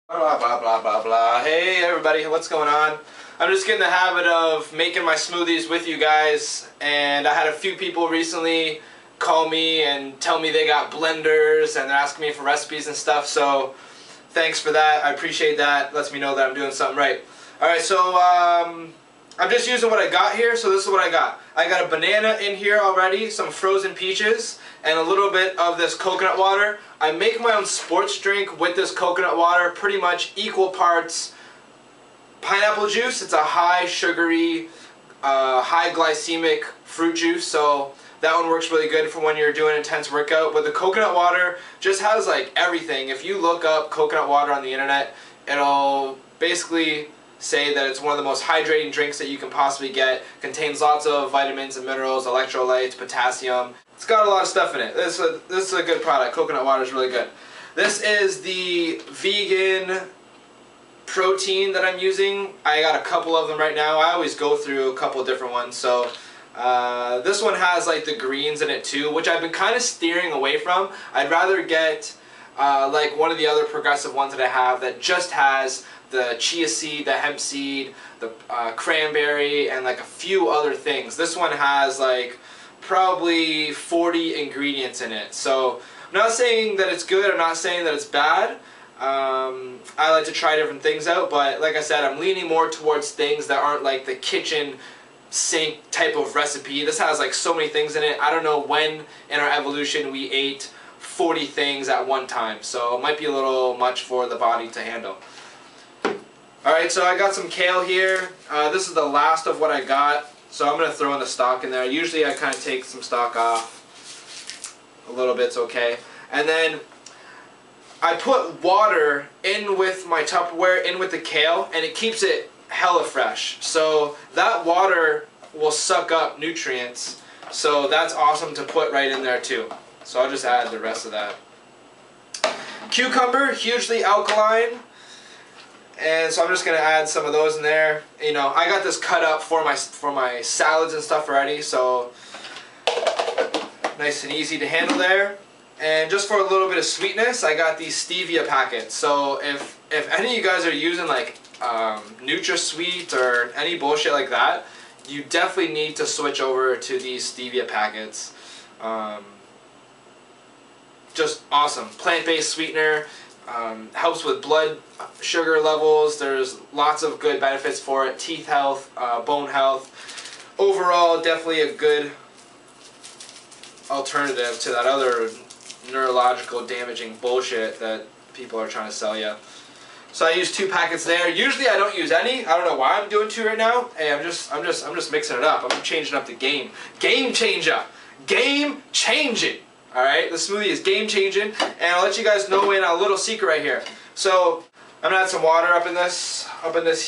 Blah, blah, blah, blah, blah. Hey everybody, what's going on? I'm just getting the habit of making my smoothies with you guys, and I had a few people recently call me and tell me they got blenders and they're asking me for recipes and stuff, so thanks for that. I appreciate that. Lets me know that I'm doing something right. Alright, so I'm just using what I got here, so this is what I got. I got a banana in here already, some frozen peaches, and a little bit of this coconut water. I make my own sports drink with this coconut water, pretty much equal parts pineapple juice. It's a high sugary, high glycemic fruit juice, so that one works really good for when you're doing an intense workout. But the coconut water just has like everything. If you look up coconut water on the internet, it'll basically say that it's one of the most hydrating drinks that you can possibly get. Contains lots of vitamins and minerals, electrolytes, potassium. It's got a lot of stuff in it. This is a good product. Coconut water is really good. This is the vegan protein that I'm using. I got a couple of them right now. I always go through a couple different ones. So this one has like the greens in it too, which I've been kind of steering away from. I'd rather get like one of the other progressive ones that I have that just has the chia seed, the hemp seed, the cranberry, and like a few other things. This one has like probably 40 ingredients in it. So I'm not saying that it's good, I'm not saying that it's bad. I like to try different things out, but like I said, I'm leaning more towards things that aren't like the kitchen sink type of recipe. This has like so many things in it. I don't know when in our evolution we ate 40 things at one time, so it might be a little much for the body to handle. Alright, so I got some kale here. This is the last of what I got, so I'm going to throw in the stalk in there. Usually I kind of take some stalk off. A little bit's okay. And then I put water in with my Tupperware, in with the kale, and it keeps it hella fresh. So that water will suck up nutrients, so that's awesome to put right in there too. So I'll just add the rest of that. Cucumber, hugely alkaline. And so I'm just going to add some of those in there. You know, I got this cut up for my salads and stuff already, so nice and easy to handle there. And just for a little bit of sweetness, I got these stevia packets. So if any of you guys are using like NutraSweet or any bullshit like that, you definitely need to switch over to these stevia packets. Just awesome. Plant-based sweetener. Helps with blood sugar levels. There's lots of good benefits for it. Teeth health, bone health. Overall, definitely a good alternative to that other neurological damaging bullshit that people are trying to sell you. So I use 2 packets there. Usually I don't use any. I don't know why I'm doing 2 right now. Hey, I'm just mixing it up. I'm changing up the game. Game changer. Game changing. Alright, the smoothie is game changing, and I'll let you guys know in a little secret right here. So I'm gonna add some water up in this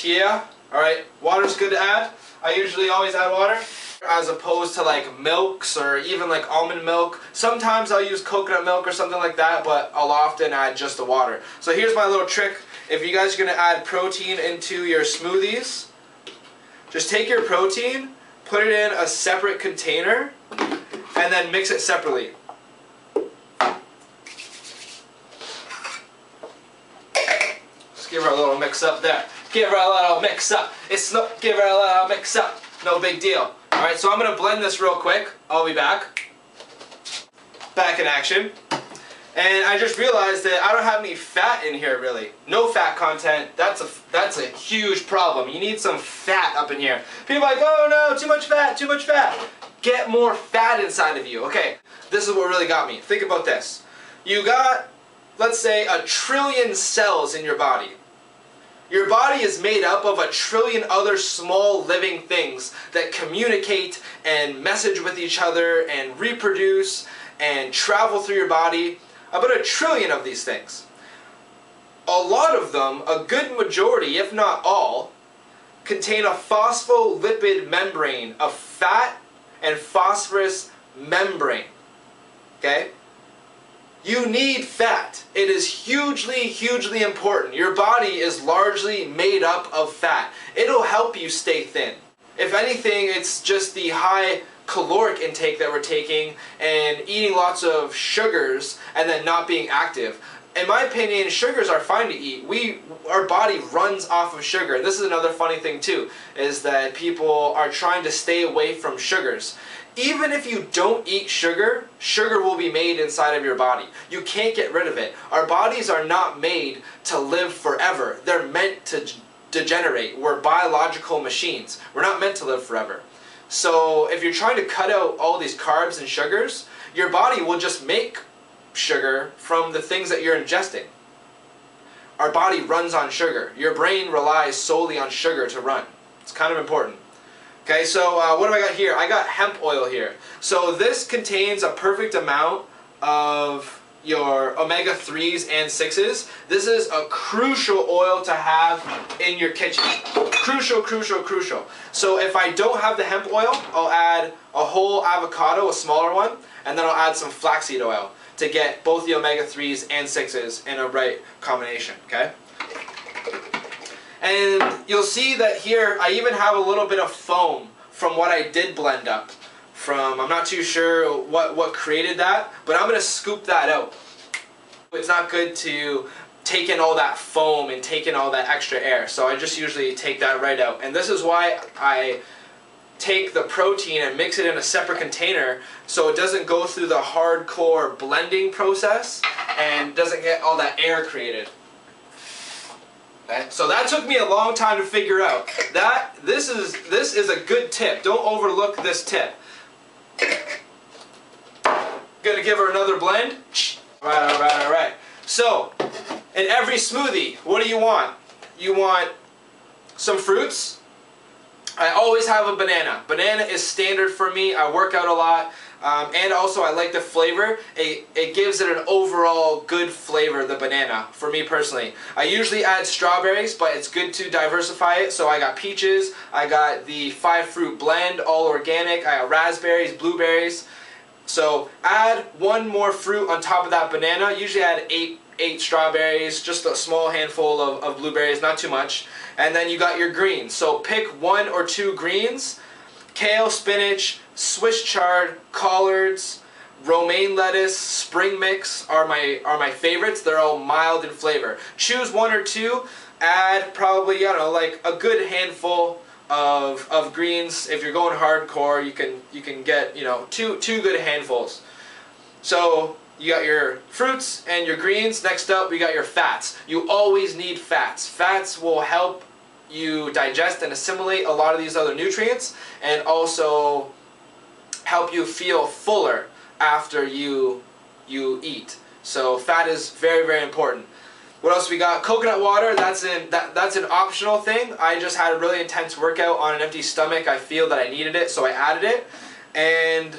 here. Alright, water's good to add. I usually always add water, as opposed to like milks or even like almond milk. Sometimes I'll use coconut milk or something like that, but I'll often add just the water. So here's my little trick. If you guys are gonna add protein into your smoothies, just take your protein, put it in a separate container, and then mix it separately. Give her a little mix up there. Give her a little mix up. Give her a little mix up. No big deal. Alright, so I'm going to blend this real quick. I'll be back. Back in action. And I just realized that I don't have any fat in here really. No fat content. That's a huge problem. You need some fat up in here. People are like, oh no, too much fat, too much fat. Get more fat inside of you. Okay, this is what really got me. Think about this. You got, let's say, 1 trillion cells in your body. Your body is made up of 1 trillion other small living things that communicate and message with each other and reproduce and travel through your body. About 1 trillion of these things. A lot of them, a good majority, if not all, contain a phospholipid membrane, a fat and phosphorus membrane. Okay? You need fat. It is hugely, hugely important. Your body is largely made up of fat. It'll help you stay thin. If anything, it's just the high caloric intake that we're taking and eating lots of sugars and then not being active. in my opinion, sugars are fine to eat. Our body runs off of sugar. And this is another funny thing too, is that people are trying to stay away from sugars. Even if you don't eat sugar, sugar will be made inside of your body. You can't get rid of it. Our bodies are not made to live forever. They're meant to degenerate. We're biological machines. We're not meant to live forever. So if you're trying to cut out all these carbs and sugars, your body will just make sugar from the things that you're ingesting. Our body runs on sugar. Your brain relies solely on sugar to run. It's kind of important. Okay, so what do I got here? I got hemp oil here. So this contains a perfect amount of your omega-3s and 6s. This is a crucial oil to have in your kitchen. Crucial, crucial, crucial. So if I don't have the hemp oil, I'll add a whole avocado, a smaller one, and then I'll add some flaxseed oil to get both the omega-3s and 6s in a right combination, okay? And you'll see that here I even have a little bit of foam from what I did blend up. I'm not too sure what created that, but I'm going to scoop that out. It's not good to take in all that foam and take in all that extra air, so I just usually take that right out. And this is why I take the protein and mix it in a separate container so it doesn't go through the hardcore blending process and doesn't get all that air created. Okay? So that took me a long time to figure out. This is a good tip. Don't overlook this tip. Gonna give her another blend. Alright, alright, alright. So, in every smoothie, what do you want? You want some fruits. I always have a banana. Banana is standard for me. I work out a lot. And also I like the flavor. It gives it an overall good flavor, the banana, for me personally. I usually add strawberries, but it's good to diversify it. So I got peaches, I got the 5-fruit blend, all organic, I got raspberries, blueberries. So add one more fruit on top of that banana. Usually add 8 strawberries, just a small handful of blueberries, not too much. And then you got your greens. So pick 1 or 2 greens. Kale, spinach, Swiss chard, collards, romaine lettuce, spring mix are my favorites. They're all mild in flavor. Choose 1 or 2. Add probably, I don't know, like a good handful of greens. If you're going hardcore, you can get, you know, two good handfuls. So you got your fruits and your greens. Next up, we got your fats. You always need fats. Fats will help you digest and assimilate a lot of these other nutrients, and also help you feel fuller after you eat. So fat is very, very important. What else we got? Coconut water. That's an optional thing. I just had a really intense workout on an empty stomach. I feel that I needed it, so I added it. And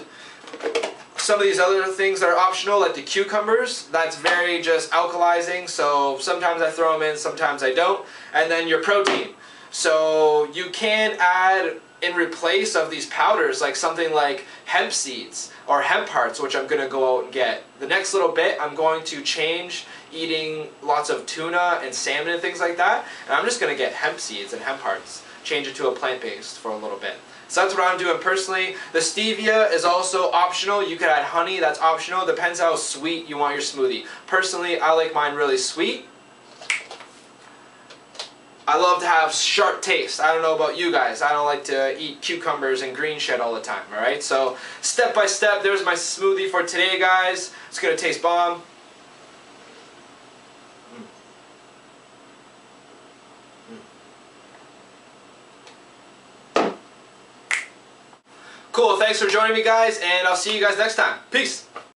some of these other things that are optional, like the cucumbers, that's very just alkalizing, so sometimes I throw them in, sometimes I don't. And then your protein. So you can add in replace of these powders, like something like hemp seeds or hemp hearts, which I'm going to go out and get. The next little bit, I'm going to change eating lots of tuna and salmon and things like that, and I'm just going to get hemp seeds and hemp hearts, change it to a plant-based for a little bit. So that's what I'm doing personally. The stevia is also optional. You could add honey, that's optional. Depends how sweet you want your smoothie. Personally, I like mine really sweet. I love to have sharp taste. I don't know about you guys. I don't like to eat cucumbers and green shit all the time, alright? So, step by step, there's my smoothie for today, guys. It's going to taste bomb. Cool, thanks for joining me, guys, and I'll see you guys next time. Peace!